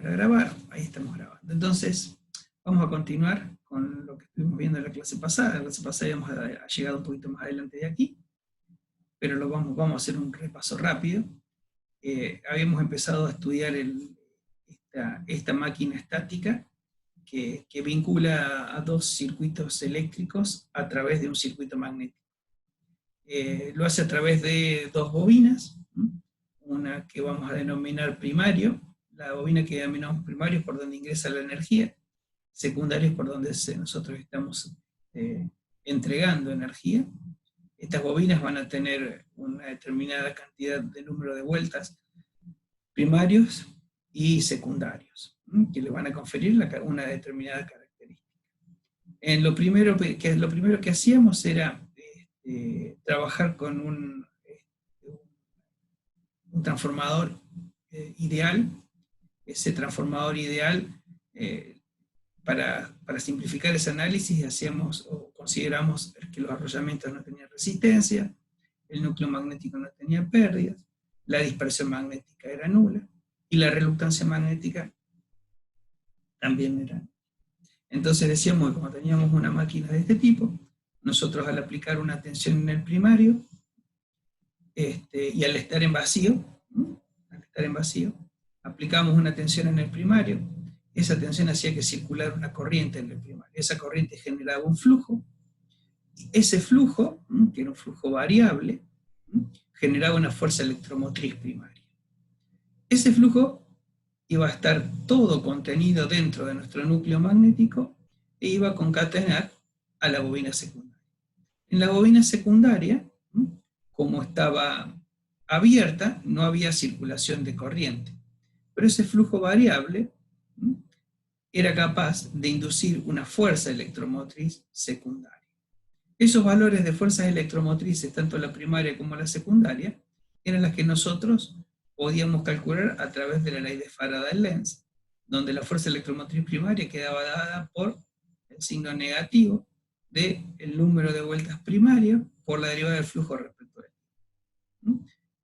para grabar. Ahí estamos grabando. Entonces, vamos a continuar con lo que estuvimos viendo en la clase pasada. En la clase pasada habíamos llegado un poquito más adelante de aquí, pero vamos a hacer un repaso rápido. Habíamos empezado a estudiar esta máquina estática que vincula a dos circuitos eléctricos a través de un circuito magnético. Lo hace a través de dos bobinas, una que vamos a denominar primario, la bobina que denominamos primario es por donde ingresa la energía, secundario es por donde nosotros estamos entregando energía. Estas bobinas van a tener una determinada cantidad de número de vueltas primarios y secundarios, que le van a conferir una determinada característica. Lo primero que hacíamos era trabajar con un transformador ideal. Ese transformador ideal, para simplificar ese análisis, consideramos que los arrollamientos no tenían resistencia, el núcleo magnético no tenía pérdidas, la dispersión magnética era nula, y la reluctancia magnética también era nula. Entonces decíamos que como teníamos una máquina de este tipo, nosotros al aplicar una tensión en el primario, y al estar en vacío, aplicamos una tensión en el primario, esa tensión hacía que circulara una corriente en el primario, esa corriente generaba un flujo, y ese flujo, que era un flujo variable, generaba una fuerza electromotriz primaria. Ese flujo iba a estar todo contenido dentro de nuestro núcleo magnético e iba a concatenar a la bobina secundaria. En la bobina secundaria, como estaba abierta, no había circulación de corriente, pero ese flujo variable era capaz de inducir una fuerza electromotriz secundaria. Esos valores de fuerzas electromotrices, tanto la primaria como la secundaria, eran las que nosotros podíamos calcular a través de la ley de Faraday-Lenz, donde la fuerza electromotriz primaria quedaba dada por el signo negativo del número de vueltas primario por la derivada del flujo respecto a él.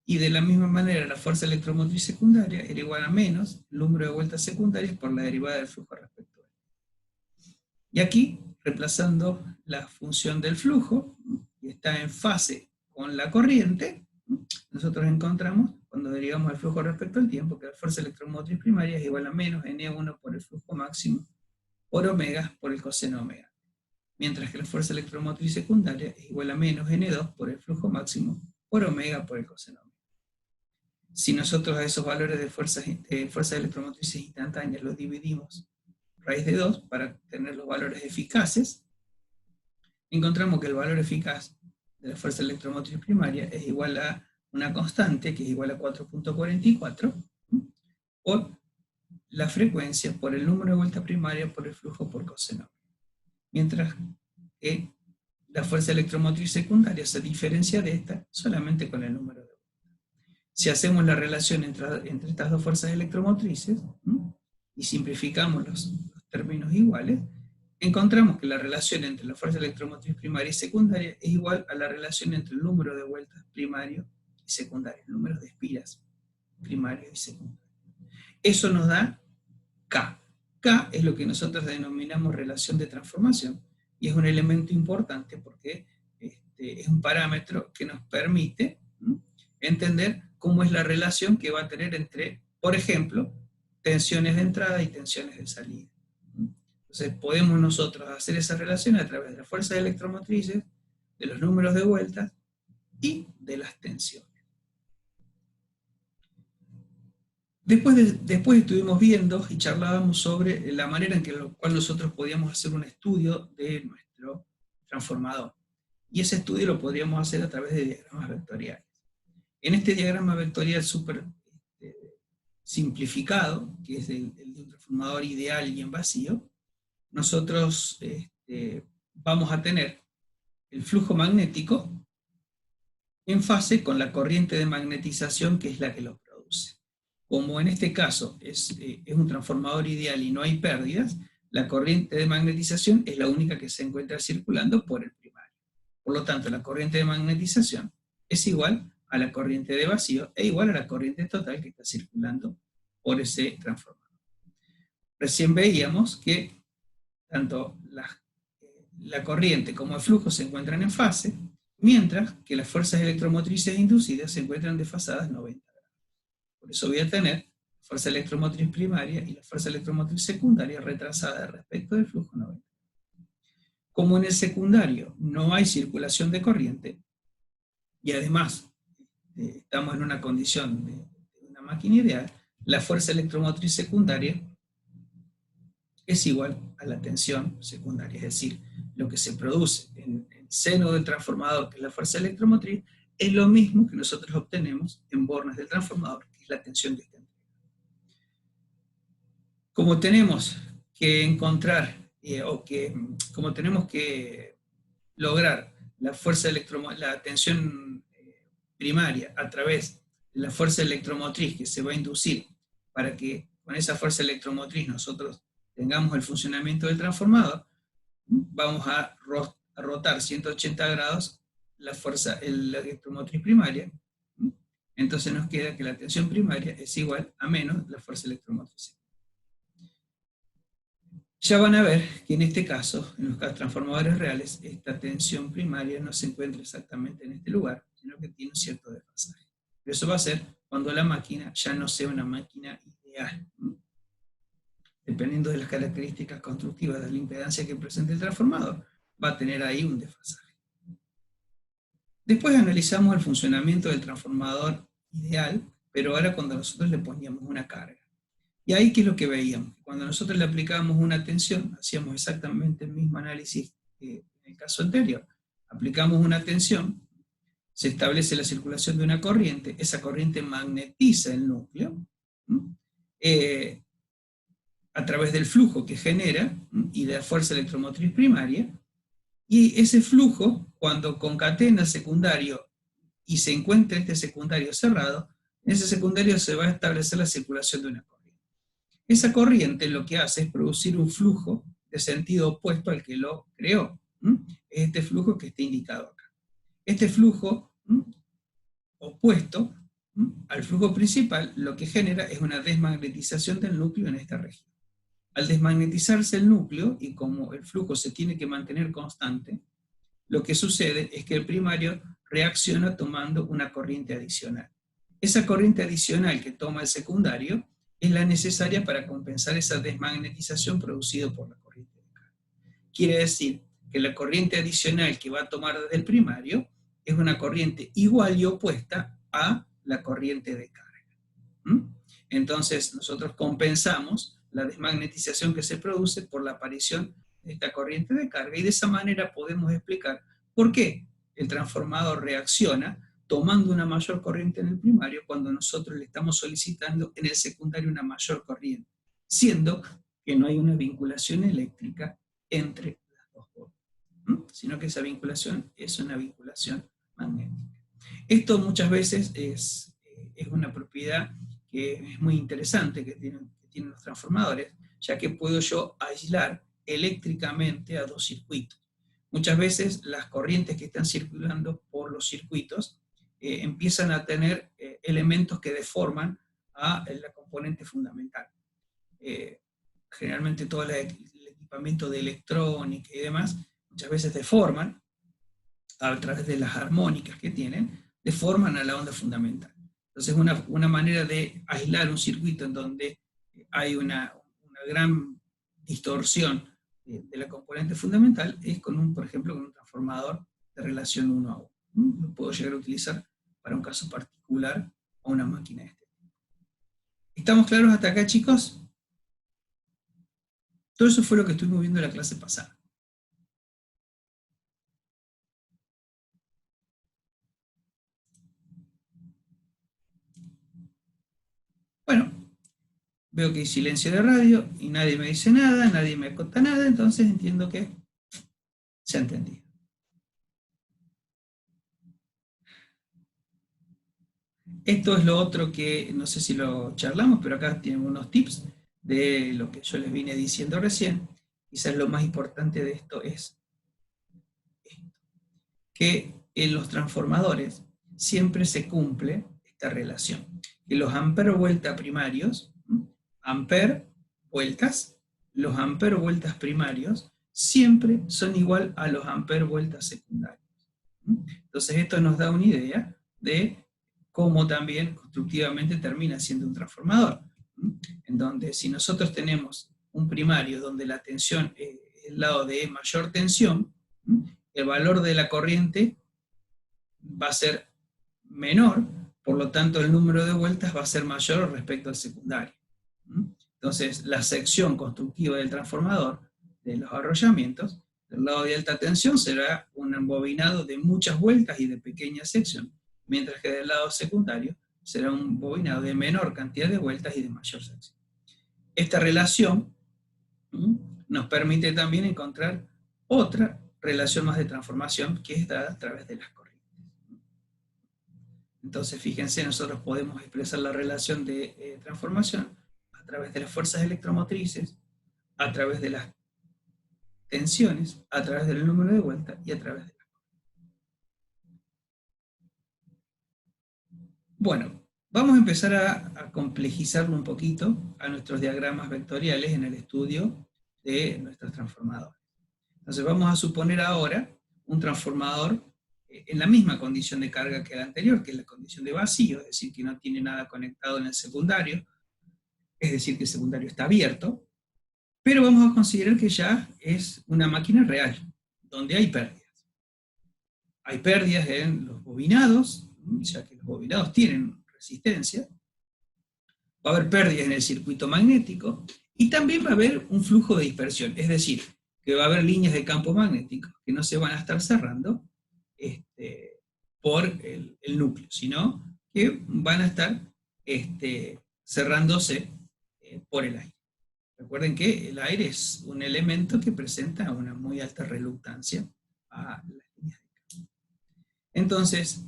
Y de la misma manera la fuerza electromotriz secundaria era igual a menos el número de vueltas secundarias por la derivada del flujo respecto a él. Y aquí, reemplazando la función del flujo, que está en fase con la corriente, nosotros encontramos, cuando derivamos el flujo respecto al tiempo, que la fuerza electromotriz primaria es igual a menos N1 por el flujo máximo por omega por el coseno omega. Mientras que la fuerza electromotriz secundaria es igual a menos N2 por el flujo máximo por omega por el coseno omega. Si nosotros a esos valores de fuerzas electromotrices instantáneas los dividimos raíz de 2 para tener los valores eficaces, encontramos que el valor eficaz de la fuerza electromotriz primaria es igual a una constante que es igual a 4.44 por la frecuencia por el número de vueltas primaria por el flujo por coseno. Mientras que la fuerza electromotriz secundaria se diferencia de esta solamente con el número de vueltas. Si hacemos la relación entre estas dos fuerzas electromotrices y simplificamos los términos iguales, encontramos que la relación entre la fuerza electromotriz primaria y secundaria es igual a la relación entre el número de vueltas primario y secundario, el número de espiras primario y secundario. Eso nos da K. K es lo que nosotros denominamos relación de transformación, y es un elemento importante porque es un parámetro que nos permite entender cómo es la relación que va a tener entre, por ejemplo, tensiones de entrada y tensiones de salida. Entonces podemos nosotros hacer esa relación a través de las fuerzas electromotrices, de los números de vueltas y de las tensiones. Después estuvimos viendo y charlábamos sobre la manera en la cual nosotros podíamos hacer un estudio de nuestro transformador. Y ese estudio lo podríamos hacer a través de diagramas vectoriales. En este diagrama vectorial súper simplificado, que es el de un transformador ideal y en vacío, nosotros vamos a tener el flujo magnético en fase con la corriente de magnetización que es la que lo produce. Como en este caso es un transformador ideal y no hay pérdidas, la corriente de magnetización es la única que se encuentra circulando por el primario. Por lo tanto, la corriente de magnetización es igual a la corriente de vacío e igual a la corriente total que está circulando por ese transformador. recién veíamos que tanto la corriente como el flujo se encuentran en fase, mientras que las fuerzas electromotrices inducidas se encuentran desfasadas 90 grados. Por eso voy a tener fuerza electromotriz primaria y la fuerza electromotriz secundaria retrasada respecto del flujo 90. Como en el secundario no hay circulación de corriente, y además estamos en una condición de una máquina ideal, la fuerza electromotriz secundaria es igual a la tensión secundaria, es decir, lo que se produce en el seno del transformador, que es la fuerza electromotriz, es lo mismo que nosotros obtenemos en bornes del transformador, que es la tensión que está entregada. Como tenemos que encontrar, como tenemos que lograr la tensión primaria a través de la fuerza electromotriz que se va a inducir para que con esa fuerza electromotriz nosotros tengamos el funcionamiento del transformador, vamos a rotar 180 grados la electromotriz primaria, entonces nos queda que la tensión primaria es igual a menos la fuerza electromotriz. Ya van a ver que en este caso, en los transformadores reales, esta tensión primaria no se encuentra exactamente en este lugar, sino que tiene un cierto desfasaje. Pero eso va a ser cuando la máquina ya no sea una máquina ideal. Dependiendo de las características constructivas de la impedancia que presente el transformador, va a tener ahí un desfasaje. Después analizamos el funcionamiento del transformador ideal, pero ahora cuando nosotros le poníamos una carga. Y ahí, ¿qué es lo que veíamos? Cuando nosotros le aplicábamos una tensión, hacíamos exactamente el mismo análisis que en el caso anterior. Aplicamos una tensión, se establece la circulación de una corriente, esa corriente magnetiza el núcleo, a través del flujo que genera y de la fuerza electromotriz primaria, y ese flujo, cuando concatena el secundario y se encuentra este secundario cerrado, en ese secundario se va a establecer la circulación de una corriente. Esa corriente lo que hace es producir un flujo de sentido opuesto al que lo creó. Es este flujo que está indicado acá. Este flujo opuesto al flujo principal lo que genera es una desmagnetización del núcleo en esta región. Al desmagnetizarse el núcleo, y como el flujo se tiene que mantener constante, lo que sucede es que el primario reacciona tomando una corriente adicional. Esa corriente adicional que toma el secundario es la necesaria para compensar esa desmagnetización producida por la corriente de carga. Quiere decir que la corriente adicional que va a tomar desde el primario es una corriente igual y opuesta a la corriente de carga. Entonces nosotros compensamos la desmagnetización que se produce por la aparición de esta corriente de carga, y de esa manera podemos explicar por qué el transformador reacciona tomando una mayor corriente en el primario cuando nosotros le estamos solicitando en el secundario una mayor corriente, siendo que no hay una vinculación eléctrica entre las dos bolas, sino que esa vinculación es una vinculación magnética. Esto muchas veces es una propiedad que es muy interesante que tienen los transformadores, ya que puedo yo aislar eléctricamente a dos circuitos. Muchas veces las corrientes que están circulando por los circuitos empiezan a tener elementos que deforman a la componente fundamental. Generalmente todo el equipamiento de electrónica y demás, muchas veces deforman, a través de las armónicas que tienen, deforman a la onda fundamental. Entonces una manera de aislar un circuito en donde hay una gran distorsión de la componente fundamental es por ejemplo, con un transformador de relación 1 a 1. Lo puedo llegar a utilizar para un caso particular o una máquina de este tipo. ¿Estamos claros hasta acá, chicos? Todo eso fue lo que estuvimos viendo en la clase pasada. Bueno, veo que hay silencio de radio y nadie me dice nada, nadie me acota nada, entonces entiendo que se ha entendido. Esto es lo otro que, no sé si lo charlamos, pero acá tienen unos tips de lo que yo les vine diciendo recién. Quizás lo más importante de esto es esto, que en los transformadores siempre se cumple esta relación, que los ampere vuelta primarios, ampere vueltas, los amperes vueltas primarios siempre son igual a los amperes vueltas secundarios. Entonces esto nos da una idea de cómo también constructivamente termina siendo un transformador, en donde si nosotros tenemos un primario donde la tensión es el lado de mayor tensión, el valor de la corriente va a ser menor, por lo tanto el número de vueltas va a ser mayor respecto al secundario. Entonces la sección constructiva del transformador, de los arrollamientos, del lado de alta tensión será un embobinado de muchas vueltas y de pequeña sección, mientras que del lado secundario será un bobinado de menor cantidad de vueltas y de mayor sección. Esta relación nos permite también encontrar otra relación más de transformación que es dada a través de las corrientes. Entonces, fíjense, nosotros podemos expresar la relación de transformación a través de las fuerzas electromotrices, a través de las tensiones, a través del número de vueltas y a través de la corriente. Bueno, vamos a empezar a complejizarlo un poquito a nuestros diagramas vectoriales en el estudio de nuestros transformadores. Entonces vamos a suponer ahora un transformador en la misma condición de carga que la anterior, que es la condición de vacío, es decir, que no tiene nada conectado en el secundario, es decir, que el secundario está abierto, pero vamos a considerar que ya es una máquina real, donde hay pérdidas. Hay pérdidas en los bobinados, ya que los bobinados tienen resistencia, va a haber pérdidas en el circuito magnético, y también va a haber un flujo de dispersión, es decir, que va a haber líneas de campo magnético que no se van a estar cerrando por el núcleo, sino que van a estar cerrándose por el aire. Recuerden que el aire es un elemento que presenta una muy alta reluctancia a las líneas de campo. Entonces,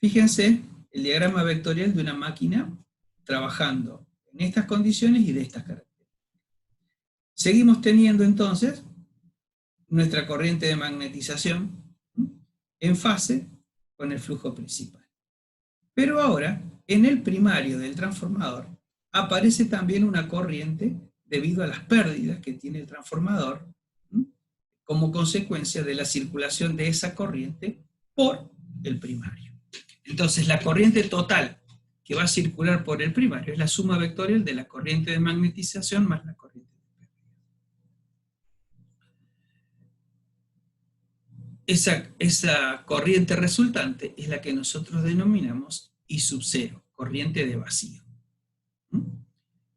fíjense el diagrama vectorial de una máquina trabajando en estas condiciones y de estas características. Seguimos teniendo entonces nuestra corriente de magnetización en fase con el flujo principal. Pero ahora, en el primario del transformador, aparece también una corriente debido a las pérdidas que tiene el transformador, como consecuencia de la circulación de esa corriente por el primario. Entonces, la corriente total que va a circular por el primario es la suma vectorial de la corriente de magnetización más la corriente de pérdida. Esa corriente resultante es la que nosotros denominamos I sub 0, corriente de vacío.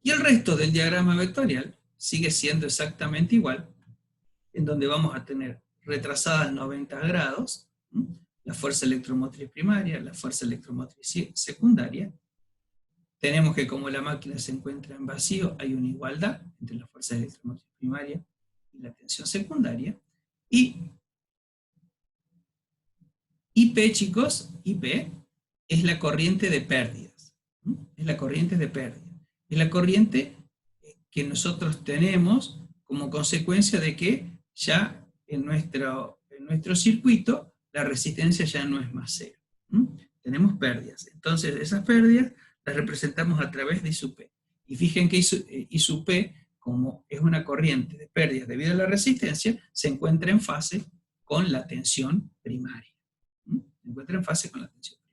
Y el resto del diagrama vectorial sigue siendo exactamente igual, en donde vamos a tener retrasadas 90 grados, la fuerza electromotriz primaria, la fuerza electromotriz secundaria. Tenemos que como la máquina se encuentra en vacío, hay una igualdad entre la fuerza electromotriz primaria y la tensión secundaria. Y IP, chicos, IP es la corriente de pérdidas. Es la corriente de pérdidas. Es la corriente que nosotros tenemos como consecuencia de que ya en nuestro circuito la resistencia ya no es más cero. Tenemos pérdidas. Entonces esas pérdidas las representamos a través de I sub P. Y fíjense que I sub P, como es una corriente de pérdidas debido a la resistencia, se encuentra en fase con la tensión primaria. Se encuentra en fase con la tensión primaria.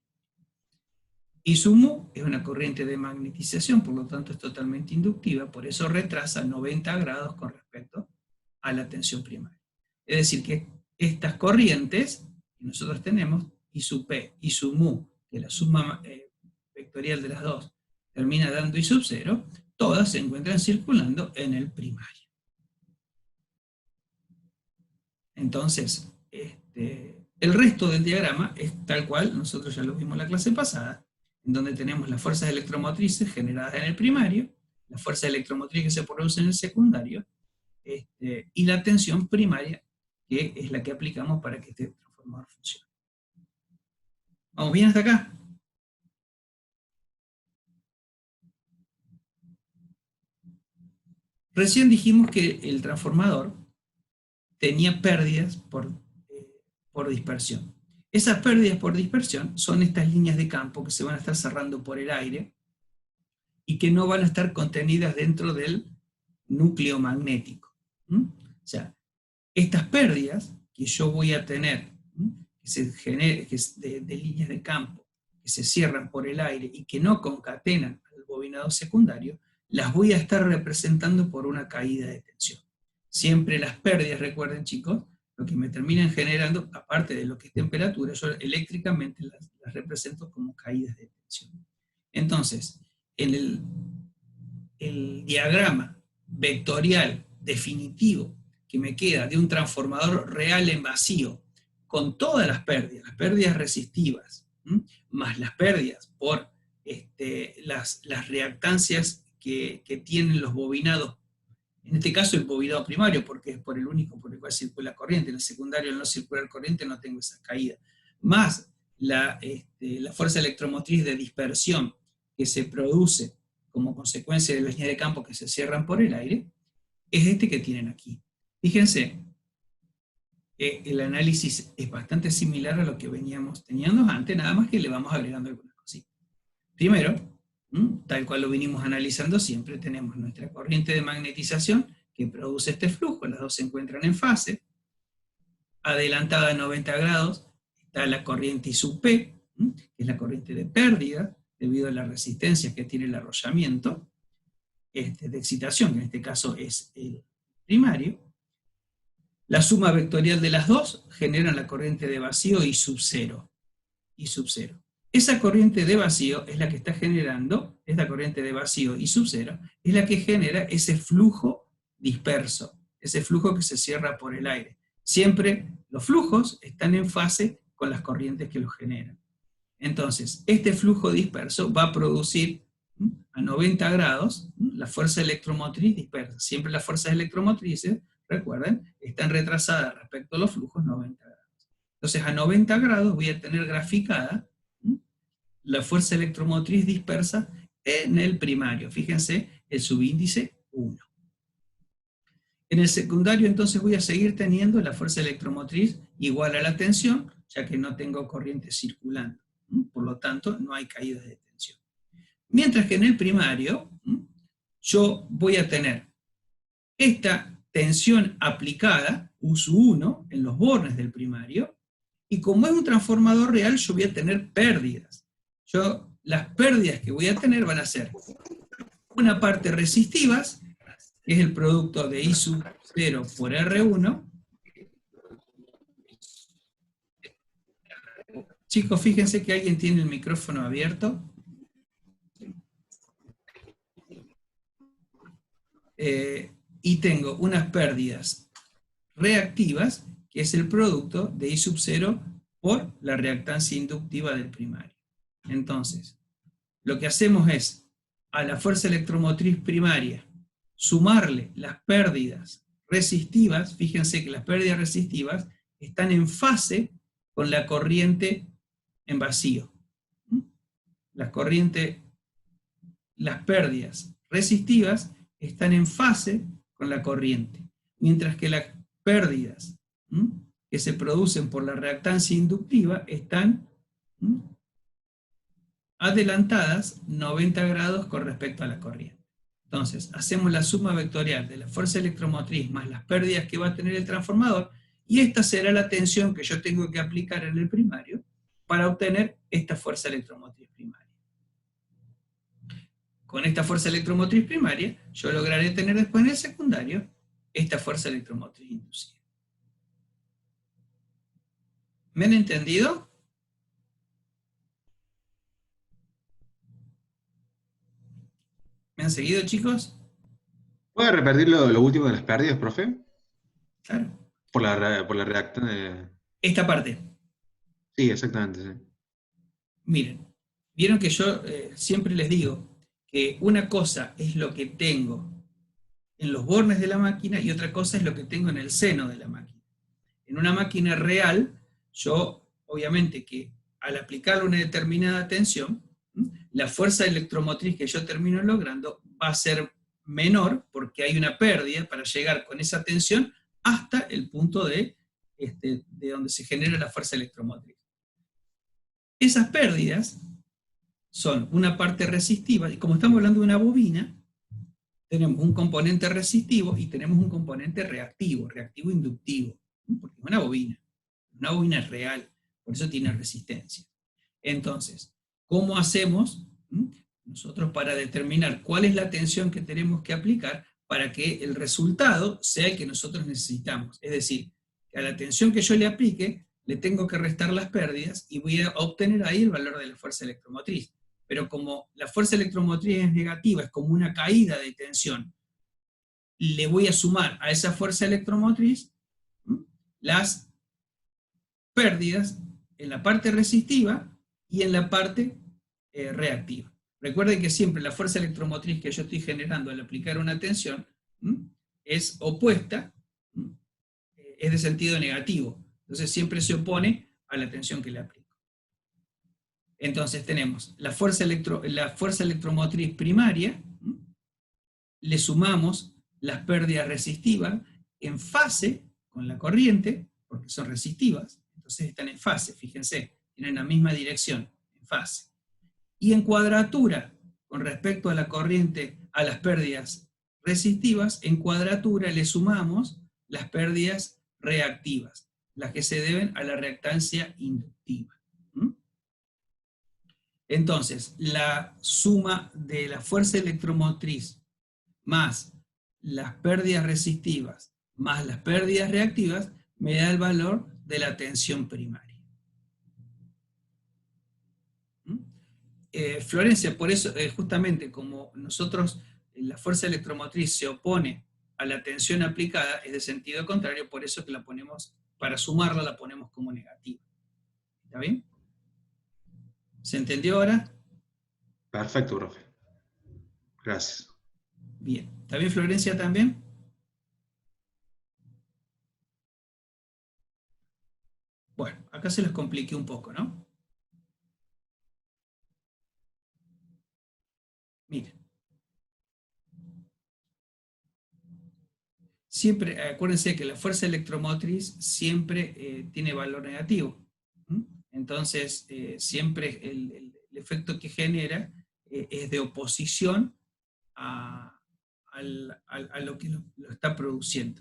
I sub mu es una corriente de magnetización, por lo tanto es totalmente inductiva, por eso retrasa 90 grados con respecto a la tensión primaria. Es decir, que estas corrientes que nosotros tenemos, I sub P, I sub mu, que la suma vectorial de las dos termina dando I sub 0, todas se encuentran circulando en el primario. Entonces, el resto del diagrama es tal cual, nosotros ya lo vimos en la clase pasada, en donde tenemos las fuerzas electromotrices generadas en el primario, la fuerza electromotriz que se produce en el secundario, y la tensión primaria, que es la que aplicamos para que este transformador funcione. ¿Vamos bien hasta acá? Recién dijimos que el transformador tenía pérdidas por dispersión. Esas pérdidas por dispersión son estas líneas de campo que se van a estar cerrando por el aire y que no van a estar contenidas dentro del núcleo magnético. O sea, estas pérdidas que yo voy a tener, de líneas de campo, que se cierran por el aire y que no concatenan al bobinado secundario, las voy a estar representando por una caída de tensión. Siempre las pérdidas, recuerden chicos, lo que me terminan generando, aparte de lo que es temperatura, yo eléctricamente las represento como caídas de tensión. Entonces, en el diagrama vectorial definitivo que me queda de un transformador real en vacío, con todas las pérdidas resistivas, más las pérdidas por las reactancias que tienen los bobinados, en este caso el bobinado primario, porque es por el único por el cual circula corriente, en el secundario al no circular corriente no tengo esa caída, más la fuerza electromotriz de dispersión que se produce como consecuencia de las líneas de campo que se cierran por el aire, es este que tienen aquí. Fíjense, el análisis es bastante similar a lo que veníamos teniendo antes, nada más que le vamos agregando algunas cositas. Primero, tal cual lo venimos analizando siempre, tenemos nuestra corriente de magnetización que produce este flujo, las dos se encuentran en fase, adelantada a 90 grados está la corriente I sub P, que es la corriente de pérdida, debido a la resistencia que tiene el arrollamiento, de excitación, que en este caso es el primario. La suma vectorial de las dos generan la corriente de vacío I sub 0. Esa corriente de vacío es la que está generando, esta corriente de vacío I sub 0, es la que genera ese flujo disperso, ese flujo que se cierra por el aire. Siempre los flujos están en fase con las corrientes que los generan. Entonces, este flujo disperso va a producir a 90 grados la fuerza electromotriz dispersa. Siempre las fuerzas electromotrices, recuerden, están retrasadas respecto a los flujos 90 grados. Entonces, a 90 grados voy a tener graficada la fuerza electromotriz dispersa en el primario. Fíjense, el subíndice 1. En el secundario, entonces, voy a seguir teniendo la fuerza electromotriz igual a la tensión, ya que no tengo corriente circulando. Por lo tanto, no hay caídas de tensión. Mientras que en el primario, yo voy a tener esta tensión aplicada, U sub 1, en los bornes del primario, y como es un transformador real, yo voy a tener pérdidas. Las pérdidas que voy a tener van a ser una parte resistivas, que es el producto de I sub 0 por R1. Chicos, fíjense que alguien tiene el micrófono abierto. Y tengo unas pérdidas reactivas, que es el producto de I sub 0 por la reactancia inductiva del primario. Entonces, lo que hacemos es, a la fuerza electromotriz primaria, sumarle las pérdidas resistivas. Fíjense que las pérdidas resistivas están en fase con la corriente en vacío. Las pérdidas resistivas están en fase con la corriente, mientras que las pérdidas que se producen por la reactancia inductiva están adelantadas 90 grados con respecto a la corriente. Entonces, hacemos la suma vectorial de la fuerza electromotriz más las pérdidas que va a tener el transformador, y esta será la tensión que yo tengo que aplicar en el primario para obtener esta fuerza electromotriz primaria. Con esta fuerza electromotriz primaria, yo lograré tener después en el secundario esta fuerza electromotriz inducida. ¿Me han entendido? ¿Me han seguido, chicos? ¿Puede repetir lo último de las pérdidas, profe? Claro. Por la reactante. Esta parte. Sí, exactamente, sí. Miren, vieron que yo siempre les digo que una cosa es lo que tengo en los bornes de la máquina y otra cosa es lo que tengo en el seno de la máquina. En una máquina real, yo, obviamente que al aplicarle una determinada tensión, la fuerza electromotriz que yo termino logrando va a ser menor porque hay una pérdida para llegar con esa tensión hasta el punto de donde se genera la fuerza electromotriz. Esas pérdidas son una parte resistiva, y como estamos hablando de una bobina, tenemos un componente resistivo y tenemos un componente reactivo, reactivo inductivo, porque es una bobina es real, por eso tiene resistencia. Entonces, ¿cómo hacemos nosotros para determinar cuál es la tensión que tenemos que aplicar para que el resultado sea el que nosotros necesitamos? Es decir, que a la tensión que yo le aplique, le tengo que restar las pérdidas y voy a obtener ahí el valor de la fuerza electromotriz. Pero como la fuerza electromotriz es negativa, es como una caída de tensión, le voy a sumar a esa fuerza electromotriz las pérdidas en la parte resistiva y en la parte reactiva. Recuerden que siempre la fuerza electromotriz que yo estoy generando al aplicar una tensión es opuesta, es de sentido negativo. Entonces siempre se opone a la tensión que le aplico. Entonces tenemos la fuerza electromotriz primaria, le sumamos las pérdidas resistivas en fase con la corriente, porque son resistivas, entonces están en fase, fíjense, tienen la misma dirección, en fase. Y en cuadratura, con respecto a la corriente, a las pérdidas resistivas, en cuadratura le sumamos las pérdidas reactivas, las que se deben a la reactancia inductiva. Entonces, la suma de la fuerza electromotriz más las pérdidas resistivas más las pérdidas reactivas me da el valor de la tensión primaria. Florencia, por eso, justamente como nosotros, la fuerza electromotriz se opone a la tensión aplicada, es de sentido contrario, por eso que la ponemos, para sumarla la ponemos como negativa. ¿Está bien? ¿Se entendió ahora? Perfecto, profe. Gracias. Bien. ¿Está bien, Florencia, también? Bueno, acá se los compliqué un poco, ¿no? Miren. Siempre, acuérdense que la fuerza electromotriz siempre tiene valor negativo. Entonces, siempre el efecto que genera es de oposición a lo que lo está produciendo.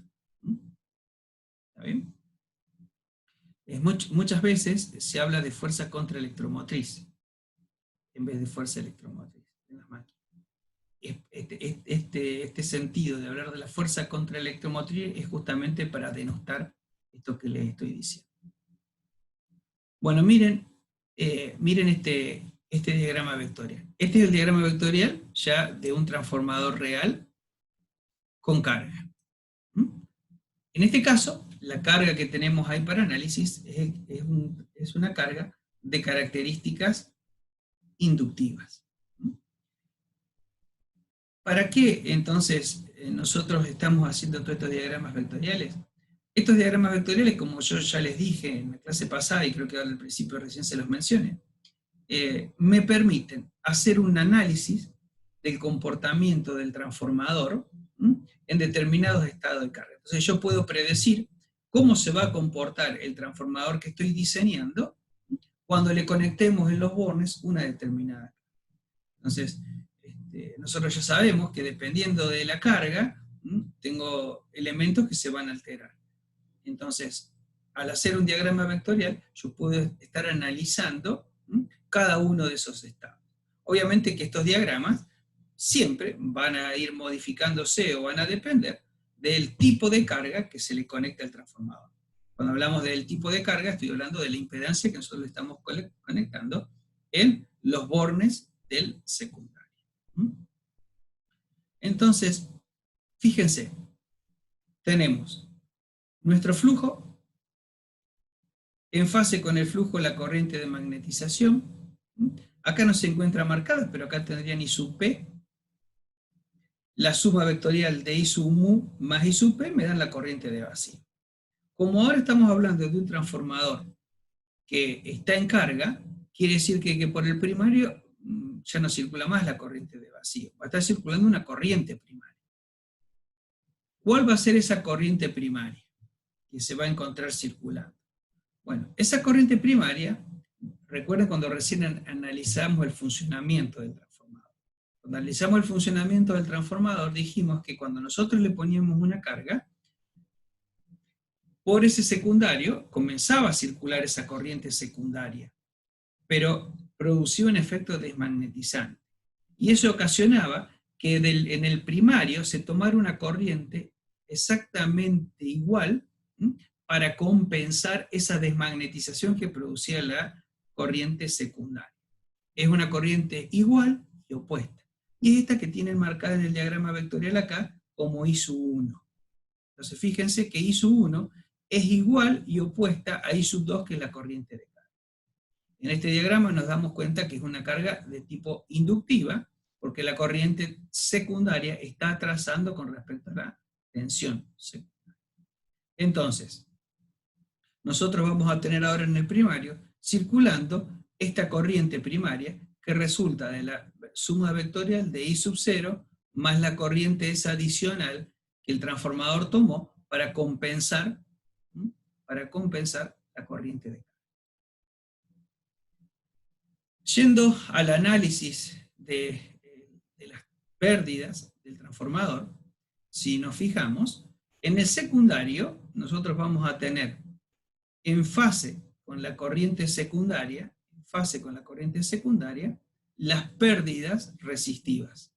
¿Está bien? Muchas veces se habla de fuerza contraelectromotriz en vez de fuerza electromotriz en las máquinas. Este sentido de hablar de la fuerza contraelectromotriz es justamente para denostar esto que les estoy diciendo. Bueno, miren este diagrama vectorial. Este es el diagrama vectorial ya de un transformador real con carga. En este caso, la carga que tenemos ahí para análisis es una carga de características inductivas. ¿Para qué entonces nosotros estamos haciendo todos estos diagramas vectoriales? Estos diagramas vectoriales, como yo ya les dije en la clase pasada, y creo que al principio recién se los mencioné, me permiten hacer un análisis del comportamiento del transformador en determinados estados de carga. Entonces yo puedo predecir cómo se va a comportar el transformador que estoy diseñando cuando le conectemos en los bornes una determinada carga. Entonces, nosotros ya sabemos que dependiendo de la carga, tengo elementos que se van a alterar. Entonces, al hacer un diagrama vectorial, yo puedo estar analizando cada uno de esos estados. Obviamente que estos diagramas siempre van a ir modificándose o van a depender del tipo de carga que se le conecta al transformador. Cuando hablamos del tipo de carga, estoy hablando de la impedancia que nosotros le estamos conectando en los bornes del secundario. Entonces, fíjense, tenemos nuestro flujo en fase con el flujo de la corriente de magnetización. Acá no se encuentra marcada, pero acá tendrían I sub P. La suma vectorial de I sub mu más I sub P me dan la corriente de vacío. Como ahora estamos hablando de un transformador que está en carga, quiere decir que por el primario ya no circula más la corriente de vacío, va a estar circulando una corriente primaria. ¿Cuál va a ser esa corriente primaria que se va a encontrar circulando? Bueno, esa corriente primaria, recuerden cuando recién analizamos el funcionamiento del transformador. Cuando analizamos el funcionamiento del transformador, dijimos que cuando nosotros le poníamos una carga, por ese secundario comenzaba a circular esa corriente secundaria, pero producía un efecto desmagnetizante. Y eso ocasionaba que en el primario se tomara una corriente exactamente igual, ¿m?, para compensar esa desmagnetización que producía la corriente secundaria. Es una corriente igual y opuesta. Y es esta que tienen marcada en el diagrama vectorial acá como I-1. Entonces fíjense que I-1 es igual y opuesta a I-2, que es la corriente de carga. En este diagrama nos damos cuenta que es una carga de tipo inductiva, porque la corriente secundaria está atrasando con respecto a la tensión secundaria. Entonces, nosotros vamos a tener ahora en el primario circulando esta corriente primaria que resulta de la suma vectorial de I-0 más la corriente esa adicional que el transformador tomó para compensar la corriente de carga. Yendo al análisis de las pérdidas del transformador, si nos fijamos, en el secundario nosotros vamos a tener en fase con la corriente secundaria, las pérdidas resistivas.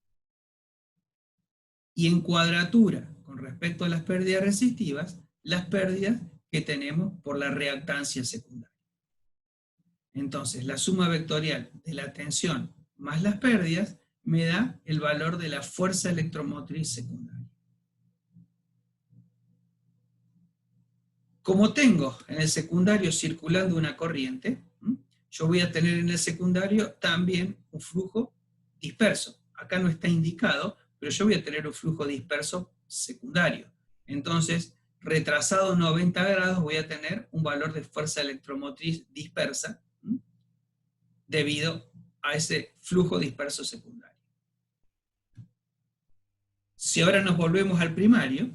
Y en cuadratura, con respecto a las pérdidas resistivas, las pérdidas que tenemos por la reactancia secundaria. Entonces, la suma vectorial de la tensión más las pérdidas me da el valor de la fuerza electromotriz secundaria. Como tengo en el secundario circulando una corriente, yo voy a tener en el secundario también un flujo disperso. Acá no está indicado, pero yo voy a tener un flujo disperso secundario. Entonces, retrasado 90 grados, voy a tener un valor de fuerza electromotriz dispersa debido a ese flujo disperso secundario. Si ahora nos volvemos al primario,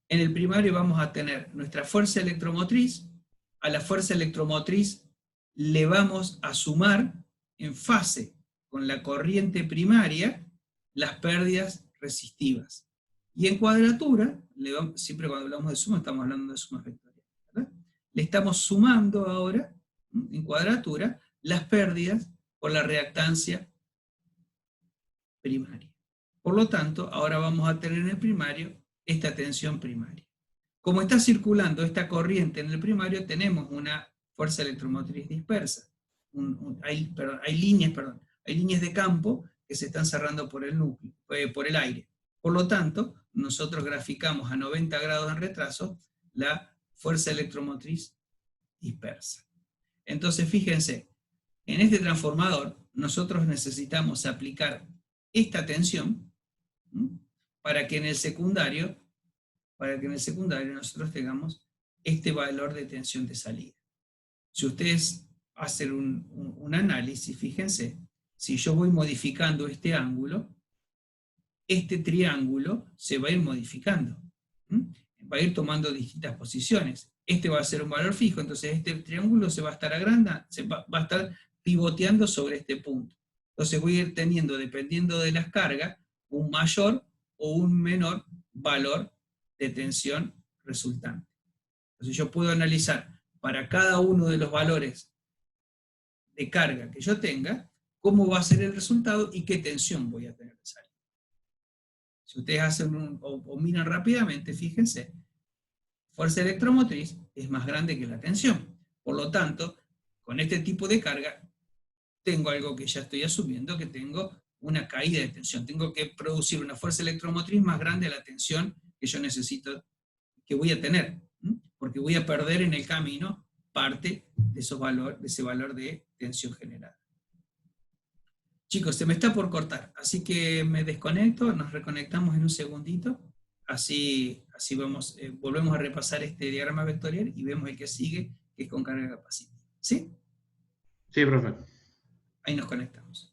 en el primario vamos a tener nuestra fuerza electromotriz. A la fuerza electromotriz le vamos a sumar en fase con la corriente primaria las pérdidas resistivas. Y en cuadratura, siempre cuando hablamos de suma estamos hablando de suma vectorial, ¿verdad? Le estamos sumando ahora, en cuadratura, las pérdidas por la reactancia primaria. Por lo tanto, ahora vamos a tener en el primario esta tensión primaria. Como está circulando esta corriente en el primario, tenemos una fuerza electromotriz dispersa. Hay líneas de campo que se están cerrando por el núcleo, por el aire. Por lo tanto, nosotros graficamos a 90 grados en retraso la fuerza electromotriz dispersa. Entonces, fíjense, en este transformador nosotros necesitamos aplicar esta tensión para que en el secundario nosotros tengamos este valor de tensión de salida. Si ustedes hacen un análisis, fíjense, si yo voy modificando este ángulo, este triángulo se va a ir modificando, va a ir tomando distintas posiciones. Este va a ser un valor fijo, entonces este triángulo se va a estar agrandando, va a estar pivoteando sobre este punto. Entonces voy a ir teniendo, dependiendo de las cargas, un mayor o un menor valor de tensión resultante. Entonces yo puedo analizar para cada uno de los valores de carga que yo tenga, cómo va a ser el resultado y qué tensión voy a tener de salida. Si ustedes hacen o miran rápidamente, fíjense, fuerza electromotriz es más grande que la tensión. Por lo tanto, con este tipo de carga, tengo algo que ya estoy asumiendo, que tengo una caída de tensión. Tengo que producir una fuerza electromotriz más grande a la tensión que yo necesito, que voy a tener, porque voy a perder en el camino parte de ese valor de tensión generada. Chicos, se me está por cortar, así que me desconecto, nos reconectamos en un segundito, así volvemos a repasar este diagrama vectorial y vemos el que sigue, que es con carga capacitiva. ¿Sí? Sí, profe. Ahí nos conectamos.